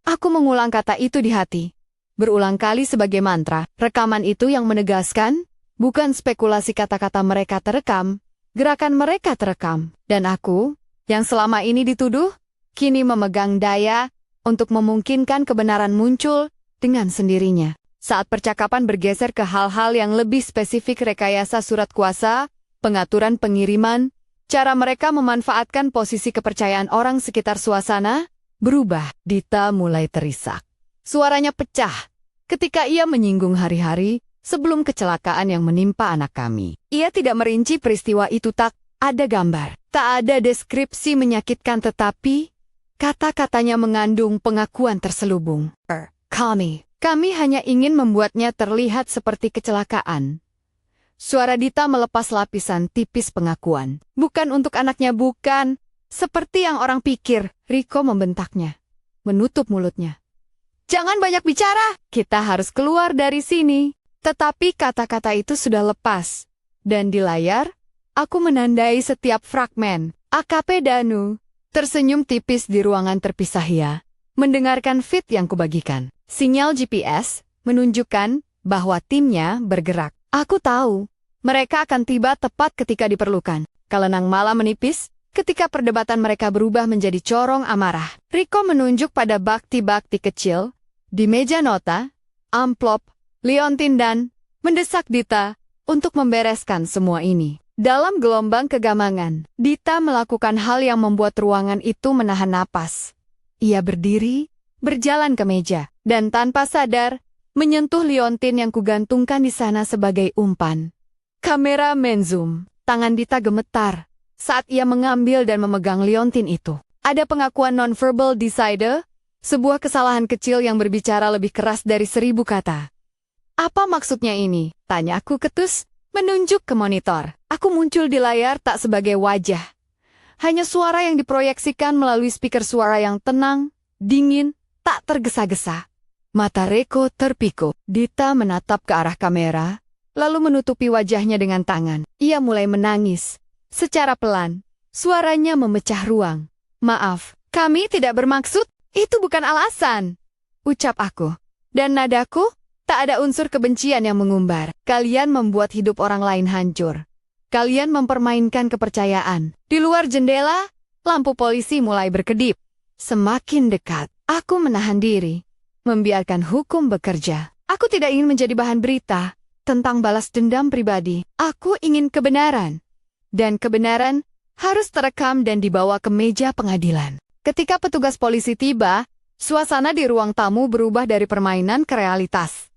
aku mengulang kata itu di hati, berulang kali sebagai mantra. Rekaman itu yang menegaskan, bukan spekulasi kata-kata mereka terekam, gerakan mereka terekam. Dan aku, yang selama ini dituduh, kini memegang daya untuk memungkinkan kebenaran muncul dengan sendirinya. Saat percakapan bergeser ke hal-hal yang lebih spesifik, rekayasa surat kuasa, pengaturan pengiriman, cara mereka memanfaatkan posisi kepercayaan orang sekitar, suasana berubah. Dita mulai terisak. Suaranya pecah ketika ia menyinggung hari-hari sebelum kecelakaan yang menimpa anak kami. Ia tidak merinci peristiwa itu, tak ada gambar, tak ada deskripsi menyakitkan, tetapi kata-katanya mengandung pengakuan terselubung. Kami hanya ingin membuatnya terlihat seperti kecelakaan. Suara Dita melepas lapisan tipis pengakuan. Bukan untuk anaknya, bukan. Seperti yang orang pikir. Rico membentaknya, menutup mulutnya. Jangan banyak bicara, kita harus keluar dari sini. Tetapi kata-kata itu sudah lepas. Dan di layar, aku menandai setiap fragmen. AKP Danu tersenyum tipis di ruangan terpisah, ya, mendengarkan feed yang kubagikan. Sinyal GPS menunjukkan bahwa timnya bergerak. Aku tahu, mereka akan tiba tepat ketika diperlukan. Kelenang malam menipis ketika perdebatan mereka berubah menjadi corong amarah. Rico menunjuk pada bakti-bakti kecil di meja nota, amplop, liontin, dan mendesak Dita untuk membereskan semua ini. Dalam gelombang kegamangan, Dita melakukan hal yang membuat ruangan itu menahan napas. Ia berdiri, berjalan ke meja, dan tanpa sadar, menyentuh liontin yang kugantungkan di sana sebagai umpan. Kamera menzoom, tangan Dita gemetar saat ia mengambil dan memegang liontin itu. Ada pengakuan non-verbal decider, sebuah kesalahan kecil yang berbicara lebih keras dari 1000 kata. Apa maksudnya ini? Tanyaku ketus, menunjuk ke monitor. Aku muncul di layar tak sebagai wajah. Hanya suara yang diproyeksikan melalui speaker suara yang tenang, dingin, tak tergesa-gesa. Mata Reko terpikuk. Dita menatap ke arah kamera, lalu menutupi wajahnya dengan tangan. Ia mulai menangis. Secara pelan, suaranya memecah ruang. Maaf, kami tidak bermaksud, itu bukan alasan. Ucap aku. Dan nadaku, tak ada unsur kebencian yang mengumbar. Kalian membuat hidup orang lain hancur. Kalian mempermainkan kepercayaan. Di luar jendela, lampu polisi mulai berkedip. Semakin dekat, aku menahan diri. Membiarkan hukum bekerja. Aku tidak ingin menjadi bahan berita tentang balas dendam pribadi. Aku ingin kebenaran. Dan kebenaran harus terekam dan dibawa ke meja pengadilan. Ketika petugas polisi tiba, suasana di ruang tamu berubah dari permainan ke realitas.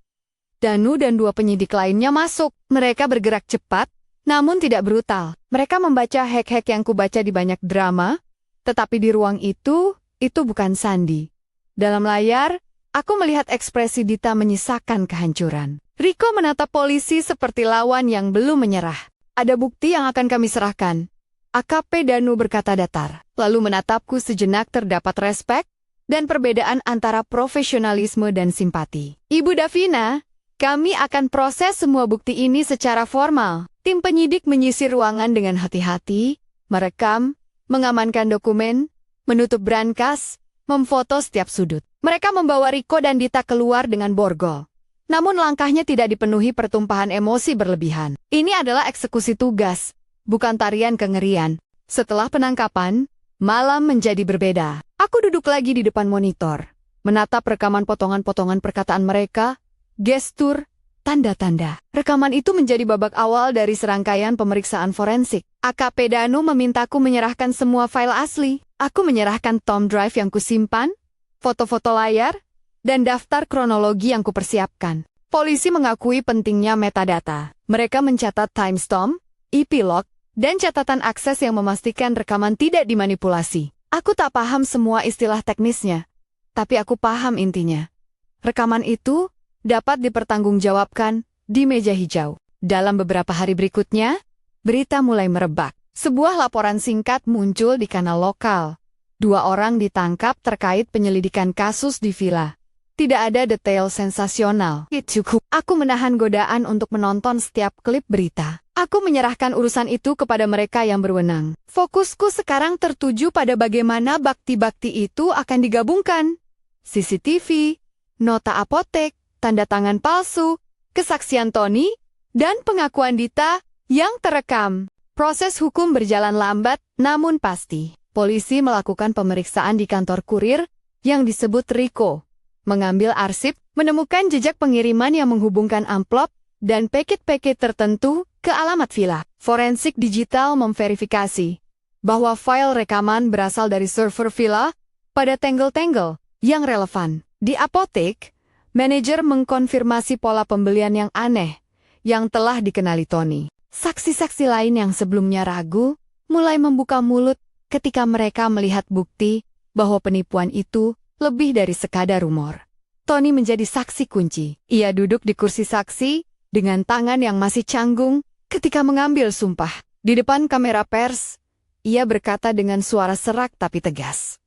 Danu dan 2 penyidik lainnya masuk. Mereka bergerak cepat, namun tidak brutal. Mereka membaca hack-hack yang kubaca di banyak drama, tetapi di ruang itu bukan sandi. Dalam layar, aku melihat ekspresi Dita menyisakan kehancuran. Riko menatap polisi seperti lawan yang belum menyerah. Ada bukti yang akan kami serahkan. AKP Danu berkata datar, lalu menatapku sejenak. Terdapat respek dan perbedaan antara profesionalisme dan simpati. Ibu Davina, kami akan proses semua bukti ini secara formal. Tim penyidik menyisir ruangan dengan hati-hati, merekam, mengamankan dokumen, menutup brankas, memfoto setiap sudut. Mereka membawa Riko dan Dita keluar dengan borgol. Namun langkahnya tidak dipenuhi pertumpahan emosi berlebihan. Ini adalah eksekusi tugas, bukan tarian kengerian. Setelah penangkapan, malam menjadi berbeda. Aku duduk lagi di depan monitor, menatap rekaman potongan-potongan perkataan mereka, gestur, tanda-tanda. Rekaman itu menjadi babak awal dari serangkaian pemeriksaan forensik. AKP Danu memintaku menyerahkan semua file asli. Aku menyerahkan thumb drive yang kusimpan, foto-foto layar, dan daftar kronologi yang kupersiapkan. Polisi mengakui pentingnya metadata. Mereka mencatat timestamp, IP log, dan catatan akses yang memastikan rekaman tidak dimanipulasi. Aku tak paham semua istilah teknisnya, tapi aku paham intinya. Rekaman itu dapat dipertanggungjawabkan di meja hijau. Dalam beberapa hari berikutnya, berita mulai merebak. Sebuah laporan singkat muncul di kanal lokal. 2 orang ditangkap terkait penyelidikan kasus di villa. Tidak ada detail sensasional. Cukup. Aku menahan godaan untuk menonton setiap klip berita. Aku menyerahkan urusan itu kepada mereka yang berwenang. Fokusku sekarang tertuju pada bagaimana bakti-bakti itu akan digabungkan. CCTV, nota apotek, tanda tangan palsu, kesaksian Tony, dan pengakuan Dita yang terekam. Proses hukum berjalan lambat, namun pasti. Polisi melakukan pemeriksaan di kantor kurir yang disebut Riko. Mengambil arsip, menemukan jejak pengiriman yang menghubungkan amplop dan paket-paket tertentu ke alamat villa. Forensik digital memverifikasi bahwa file rekaman berasal dari server villa pada tanggal-tanggal yang relevan. Di apotek, manajer mengkonfirmasi pola pembelian yang aneh yang telah dikenali Tony. Saksi-saksi lain yang sebelumnya ragu mulai membuka mulut ketika mereka melihat bukti bahwa penipuan itu lebih dari sekadar rumor. Tony menjadi saksi kunci. Ia duduk di kursi saksi dengan tangan yang masih canggung ketika mengambil sumpah. Di depan kamera pers, ia berkata dengan suara serak tapi tegas.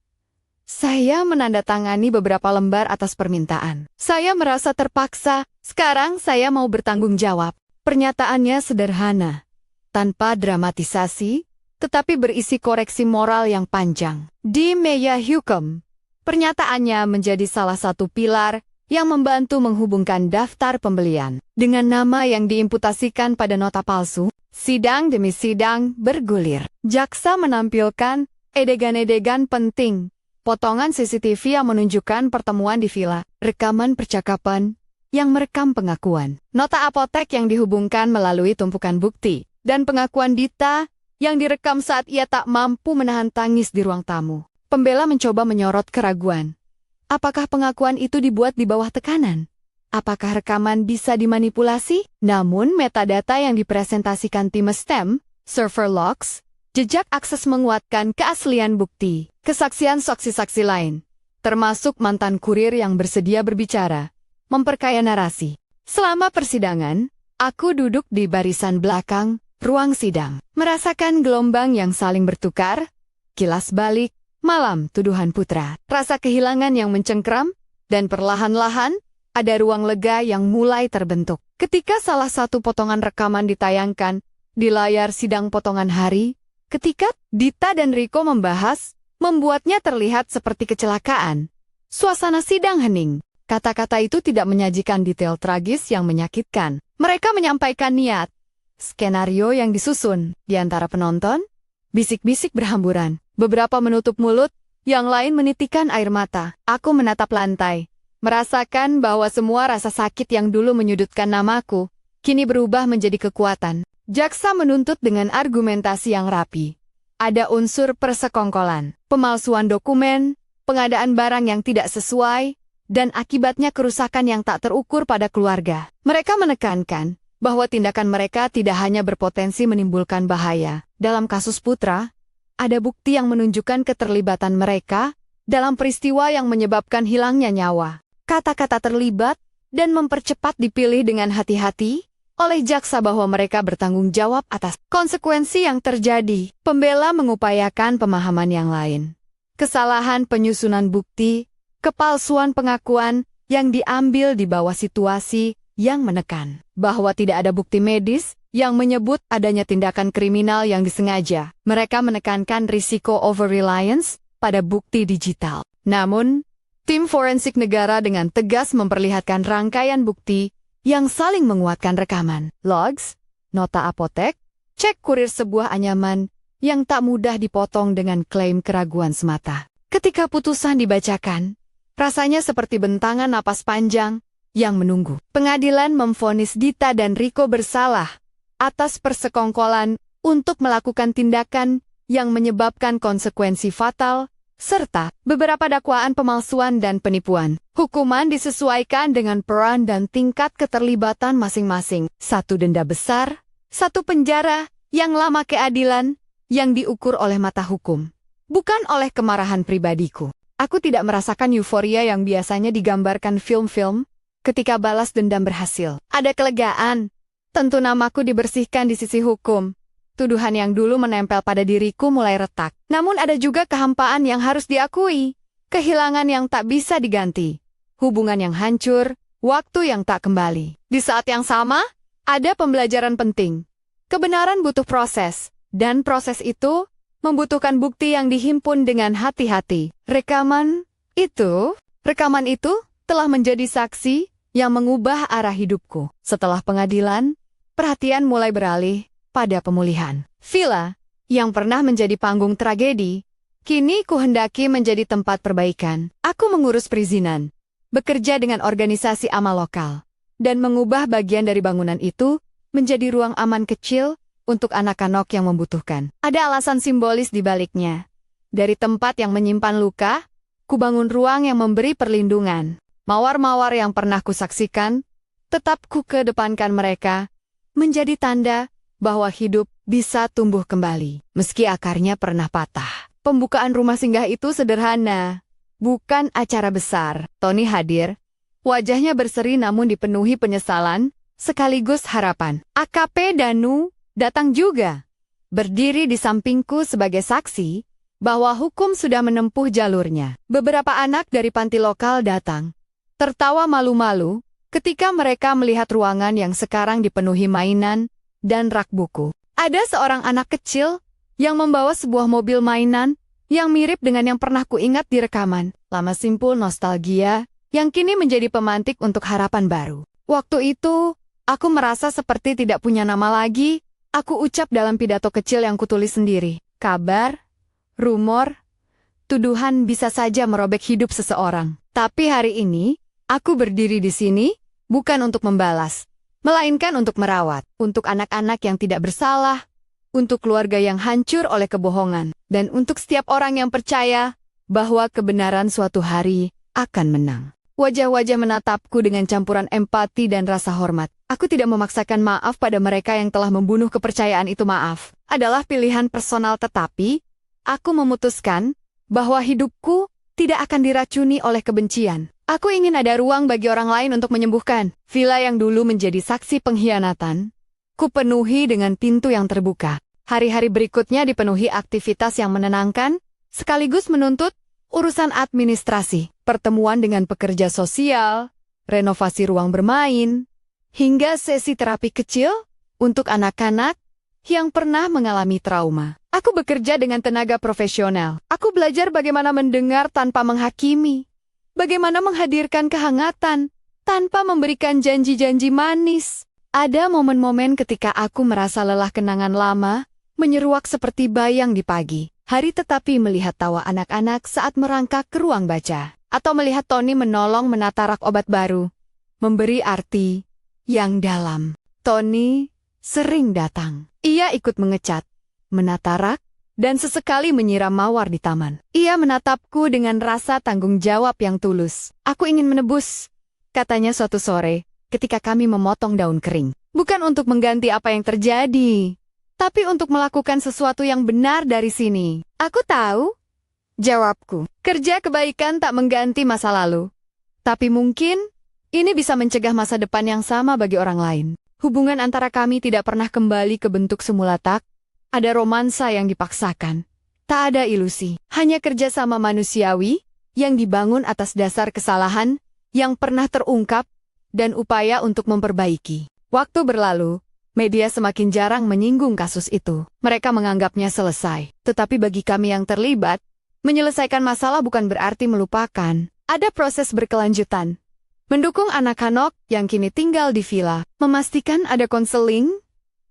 Saya menandatangani beberapa lembar atas permintaan. Saya merasa terpaksa, sekarang saya mau bertanggung jawab. Pernyataannya sederhana, tanpa dramatisasi, tetapi berisi koreksi moral yang panjang. Di meja hukum, pernyataannya menjadi salah satu pilar yang membantu menghubungkan daftar pembelian. Dengan nama yang diimputasikan pada nota palsu, sidang demi sidang bergulir. Jaksa menampilkan adegan-adegan penting, potongan CCTV yang menunjukkan pertemuan di villa, rekaman percakapan yang merekam pengakuan, nota apotek yang dihubungkan melalui tumpukan bukti, dan pengakuan Dita yang direkam saat ia tak mampu menahan tangis di ruang tamu. Pembela mencoba menyorot keraguan. Apakah pengakuan itu dibuat di bawah tekanan? Apakah rekaman bisa dimanipulasi? Namun metadata yang dipresentasikan tim STEM, server logs, jejak akses menguatkan keaslian bukti. Kesaksian saksi-saksi lain, termasuk mantan kurir yang bersedia berbicara, memperkaya narasi. Selama persidangan, aku duduk di barisan belakang ruang sidang, merasakan gelombang yang saling bertukar, kilas balik, malam tuduhan putra, rasa kehilangan yang mencengkram, dan perlahan-lahan, ada ruang lega yang mulai terbentuk. Ketika salah satu potongan rekaman ditayangkan di layar sidang potongan hari, ketika Dita dan Riko membahas, membuatnya terlihat seperti kecelakaan. Suasana sidang hening. Kata-kata itu tidak menyajikan detail tragis yang menyakitkan. Mereka menyampaikan niat, skenario yang disusun. Di antara penonton, bisik-bisik berhamburan. Beberapa menutup mulut, yang lain menitikkan air mata. Aku menatap lantai, merasakan bahwa semua rasa sakit yang dulu menyudutkan namaku, kini berubah menjadi kekuatan. Jaksa menuntut dengan argumentasi yang rapi. Ada unsur persekongkolan, pemalsuan dokumen, pengadaan barang yang tidak sesuai, dan akibatnya kerusakan yang tak terukur pada keluarga. Mereka menekankan bahwa tindakan mereka tidak hanya berpotensi menimbulkan bahaya. Dalam kasus Putra, ada bukti yang menunjukkan keterlibatan mereka dalam peristiwa yang menyebabkan hilangnya nyawa. Kata-kata terlibat dan mempercepat dipilih dengan hati-hati oleh jaksa bahwa mereka bertanggung jawab atas konsekuensi yang terjadi. Pembela mengupayakan pemahaman yang lain. Kesalahan penyusunan bukti, kepalsuan pengakuan yang diambil di bawah situasi yang menekan. Bahwa tidak ada bukti medis yang menyebut adanya tindakan kriminal yang disengaja. Mereka menekankan risiko over-reliance pada bukti digital. Namun, tim forensik negara dengan tegas memperlihatkan rangkaian bukti yang saling menguatkan rekaman, logs, nota apotek, cek kurir sebuah anyaman yang tak mudah dipotong dengan klaim keraguan semata. Ketika putusan dibacakan, rasanya seperti bentangan napas panjang yang menunggu. Pengadilan memvonis Dita dan Riko bersalah atas persekongkolan untuk melakukan tindakan yang menyebabkan konsekuensi fatal, serta beberapa dakwaan pemalsuan dan penipuan. Hukuman disesuaikan dengan peran dan tingkat keterlibatan masing-masing. 1 denda besar, 1 penjara, yang lama keadilan, yang diukur oleh mata hukum, bukan oleh kemarahan pribadiku. Aku tidak merasakan euforia yang biasanya digambarkan film-film ketika balas dendam berhasil. Ada kelegaan. Tentu namaku dibersihkan di sisi hukum. Tuduhan yang dulu menempel pada diriku mulai retak. Namun ada juga kehampaan yang harus diakui. Kehilangan yang tak bisa diganti. Hubungan yang hancur, waktu yang tak kembali. Di saat yang sama, ada pembelajaran penting. Kebenaran butuh proses, dan proses itu membutuhkan bukti yang dihimpun dengan hati-hati. Rekaman itu telah menjadi saksi yang mengubah arah hidupku. Setelah pengadilan, perhatian mulai beralih pada pemulihan. Villa, yang pernah menjadi panggung tragedi, kini kuhendaki menjadi tempat perbaikan. Aku mengurus perizinan, bekerja dengan organisasi amal lokal, dan mengubah bagian dari bangunan itu menjadi ruang aman kecil untuk anak-anak yang membutuhkan. Ada alasan simbolis di baliknya. Dari tempat yang menyimpan luka, kubangun ruang yang memberi perlindungan. Mawar-mawar yang pernah kusaksikan, tetap kukedepankan mereka, menjadi tanda bahwa hidup bisa tumbuh kembali, meski akarnya pernah patah. Pembukaan rumah singgah itu sederhana, bukan acara besar. Tony hadir, wajahnya berseri namun dipenuhi penyesalan, sekaligus harapan. AKP Danu datang juga, berdiri di sampingku sebagai saksi bahwa hukum sudah menempuh jalurnya. Beberapa anak dari panti lokal datang, tertawa malu-malu ketika mereka melihat ruangan yang sekarang dipenuhi mainan dan rak buku. Ada seorang anak kecil yang membawa sebuah mobil mainan yang mirip dengan yang pernah kuingat di rekaman. Lama simpul nostalgia yang kini menjadi pemantik untuk harapan baru. Waktu itu, aku merasa seperti tidak punya nama lagi. Aku ucap dalam pidato kecil yang kutulis sendiri. Kabar, rumor, tuduhan bisa saja merobek hidup seseorang. Tapi hari ini, aku berdiri di sini bukan untuk membalas, melainkan untuk merawat, untuk anak-anak yang tidak bersalah, untuk keluarga yang hancur oleh kebohongan, dan untuk setiap orang yang percaya bahwa kebenaran suatu hari akan menang. Wajah-wajah menatapku dengan campuran empati dan rasa hormat. Aku tidak memaksakan maaf pada mereka yang telah membunuh kepercayaan itu. Maaf adalah pilihan personal, tetapi aku memutuskan bahwa hidupku tidak akan diracuni oleh kebencian. Aku ingin ada ruang bagi orang lain untuk menyembuhkan. Villa yang dulu menjadi saksi pengkhianatan, kupenuhi dengan pintu yang terbuka. Hari-hari berikutnya dipenuhi aktivitas yang menenangkan, sekaligus menuntut urusan administrasi, pertemuan dengan pekerja sosial, renovasi ruang bermain, hingga sesi terapi kecil untuk anak-anak yang pernah mengalami trauma. Aku bekerja dengan tenaga profesional. Aku belajar bagaimana mendengar tanpa menghakimi, bagaimana menghadirkan kehangatan tanpa memberikan janji-janji manis. Ada momen-momen ketika aku merasa lelah, kenangan lama menyeruak seperti bayang di pagi hari, tetapi melihat tawa anak-anak saat merangkak ke ruang baca, atau melihat Tony menolong menata rak obat baru, memberi arti yang dalam. Tony sering datang. Ia ikut mengecat, menata rak, dan sesekali menyiram mawar di taman. Ia menatapku dengan rasa tanggung jawab yang tulus. "Aku ingin menebus," katanya suatu sore ketika kami memotong daun kering. "Bukan untuk mengganti apa yang terjadi, tapi untuk melakukan sesuatu yang benar dari sini." "Aku tahu," jawabku. "Kerja kebaikan tak mengganti masa lalu, tapi mungkin ini bisa mencegah masa depan yang sama bagi orang lain." Hubungan antara kami tidak pernah kembali ke bentuk semula. Tak ada romansa yang dipaksakan, tak ada ilusi, hanya kerjasama manusiawi yang dibangun atas dasar kesalahan yang pernah terungkap dan upaya untuk memperbaiki. Waktu berlalu, media semakin jarang menyinggung kasus itu. Mereka menganggapnya selesai. Tetapi bagi kami yang terlibat, menyelesaikan masalah bukan berarti melupakan. Ada proses berkelanjutan. Mendukung anak-anak yang kini tinggal di villa, memastikan ada konseling,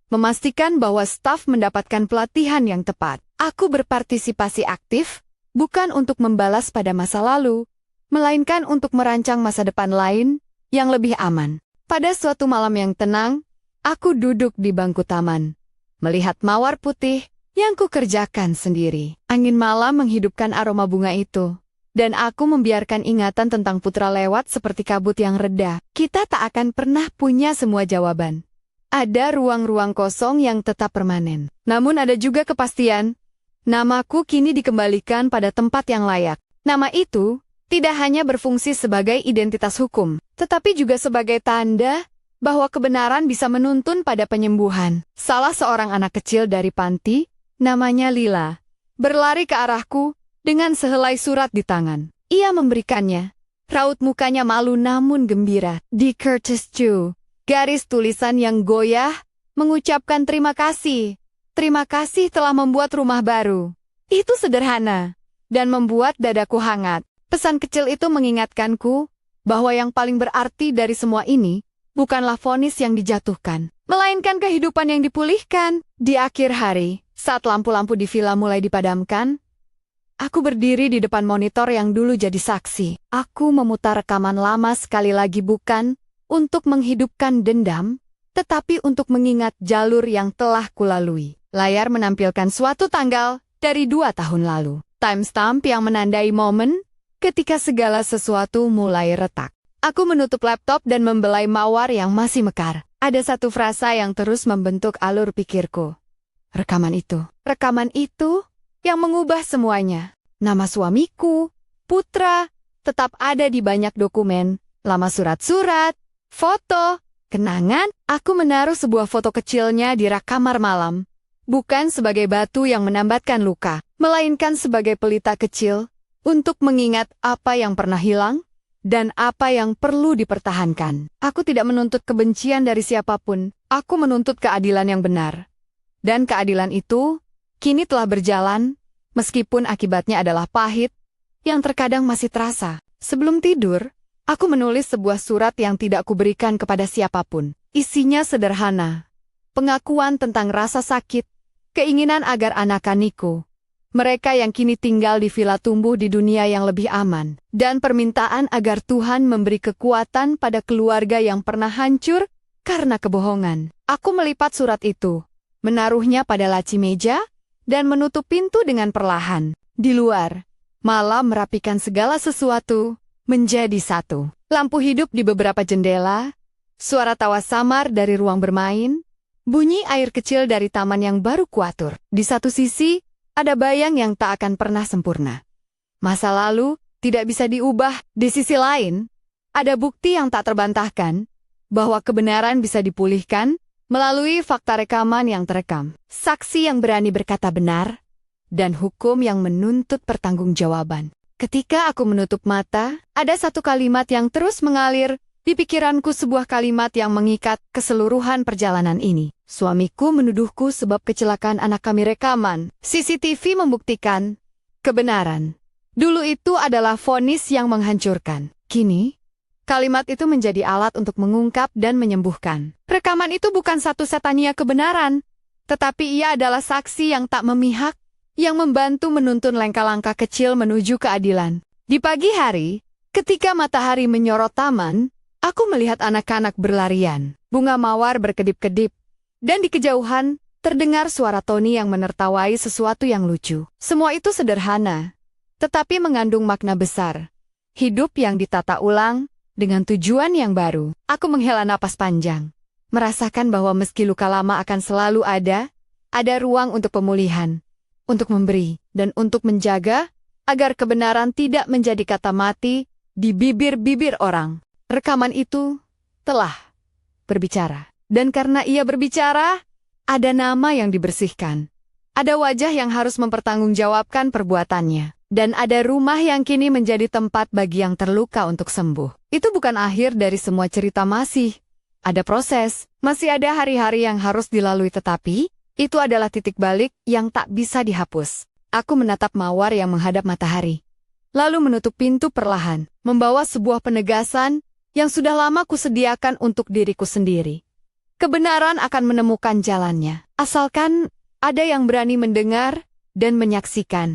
memastikan bahwa staf mendapatkan pelatihan yang tepat. Aku berpartisipasi aktif, bukan untuk membalas pada masa lalu, melainkan untuk merancang masa depan lain yang lebih aman. Pada suatu malam yang tenang, aku duduk di bangku taman, melihat mawar putih yang kukerjakan sendiri. Angin malam menghidupkan aroma bunga itu, dan aku membiarkan ingatan tentang putra lewat seperti kabut yang reda. Kita tak akan pernah punya semua jawaban. Ada ruang-ruang kosong yang tetap permanen. Namun ada juga kepastian. Namaku kini dikembalikan pada tempat yang layak. Nama itu tidak hanya berfungsi sebagai identitas hukum, tetapi juga sebagai tanda bahwa kebenaran bisa menuntun pada penyembuhan. Salah seorang anak kecil dari panti, namanya Lila, berlari ke arahku dengan sehelai surat di tangan. Ia memberikannya. Raut mukanya malu namun gembira. "Di Curtis Chu." Garis tulisan yang goyah mengucapkan terima kasih. "Terima kasih telah membuat rumah baru." Itu sederhana dan membuat dadaku hangat. Pesan kecil itu mengingatkanku bahwa yang paling berarti dari semua ini bukanlah vonis yang dijatuhkan, melainkan kehidupan yang dipulihkan. Di akhir hari, saat lampu-lampu di villa mulai dipadamkan, aku berdiri di depan monitor yang dulu jadi saksi. Aku memutar rekaman lama sekali lagi, bukan untuk menghidupkan dendam, tetapi untuk mengingat jalur yang telah kulalui. Layar menampilkan suatu tanggal dari 2 tahun lalu. Timestamp yang menandai momen ketika segala sesuatu mulai retak. Aku menutup laptop dan membelai mawar yang masih mekar. Ada satu frasa yang terus membentuk alur pikirku. Rekaman itu yang mengubah semuanya. Nama suamiku, Putra, tetap ada di banyak dokumen, lama surat-surat, foto, kenangan. Aku menaruh sebuah foto kecilnya di rak kamar malam, bukan sebagai batu yang menambatkan luka, melainkan sebagai pelita kecil untuk mengingat apa yang pernah hilang dan apa yang perlu dipertahankan. Aku tidak menuntut kebencian dari siapapun, aku menuntut keadilan yang benar. Dan keadilan itu kini telah berjalan, meskipun akibatnya adalah pahit, yang terkadang masih terasa. Sebelum tidur, aku menulis sebuah surat yang tidak kuberikan kepada siapapun. Isinya sederhana. Pengakuan tentang rasa sakit, keinginan agar anak-anakku, mereka yang kini tinggal di villa, tumbuh di dunia yang lebih aman, dan permintaan agar Tuhan memberi kekuatan pada keluarga yang pernah hancur karena kebohongan. Aku melipat surat itu, menaruhnya pada laci meja, dan menutup pintu dengan perlahan. Di luar, malam merapikan segala sesuatu menjadi satu. Lampu hidup di beberapa jendela, suara tawa samar dari ruang bermain, bunyi air kecil dari taman yang baru kuatur. Di satu sisi, ada bayang yang tak akan pernah sempurna. Masa lalu tidak bisa diubah. Di sisi lain, ada bukti yang tak terbantahkan bahwa kebenaran bisa dipulihkan melalui fakta rekaman yang terekam. Saksi yang berani berkata benar, dan hukum yang menuntut pertanggungjawaban. Ketika aku menutup mata, ada satu kalimat yang terus mengalir di pikiranku, sebuah kalimat yang mengikat keseluruhan perjalanan ini. Suamiku menuduhku sebab kecelakaan anak kami. Rekaman CCTV membuktikan kebenaran. Dulu itu adalah vonis yang menghancurkan. Kini, kalimat itu menjadi alat untuk mengungkap dan menyembuhkan. Rekaman itu bukan satu setania kebenaran, tetapi ia adalah saksi yang tak memihak, yang membantu menuntun langkah-langkah kecil menuju keadilan. Di pagi hari, ketika matahari menyorot taman, aku melihat anak-anak berlarian. Bunga mawar berkedip-kedip, dan di kejauhan terdengar suara Tony yang menertawai sesuatu yang lucu. Semua itu sederhana, tetapi mengandung makna besar. Hidup yang ditata ulang dengan tujuan yang baru. Aku menghela napas panjang, merasakan bahwa meski luka lama akan selalu ada ruang untuk pemulihan, untuk memberi, dan untuk menjaga agar kebenaran tidak menjadi kata mati di bibir-bibir orang. Rekaman itu telah berbicara. Dan karena ia berbicara, ada nama yang dibersihkan. Ada wajah yang harus mempertanggungjawabkan perbuatannya. Dan ada rumah yang kini menjadi tempat bagi yang terluka untuk sembuh. Itu bukan akhir dari semua cerita, masih ada proses, masih ada hari-hari yang harus dilalui, tetapi itu adalah titik balik yang tak bisa dihapus. Aku menatap mawar yang menghadap matahari, lalu menutup pintu perlahan, membawa sebuah penegasan yang sudah lama kusediakan untuk diriku sendiri. Kebenaran akan menemukan jalannya, asalkan ada yang berani mendengar dan menyaksikan.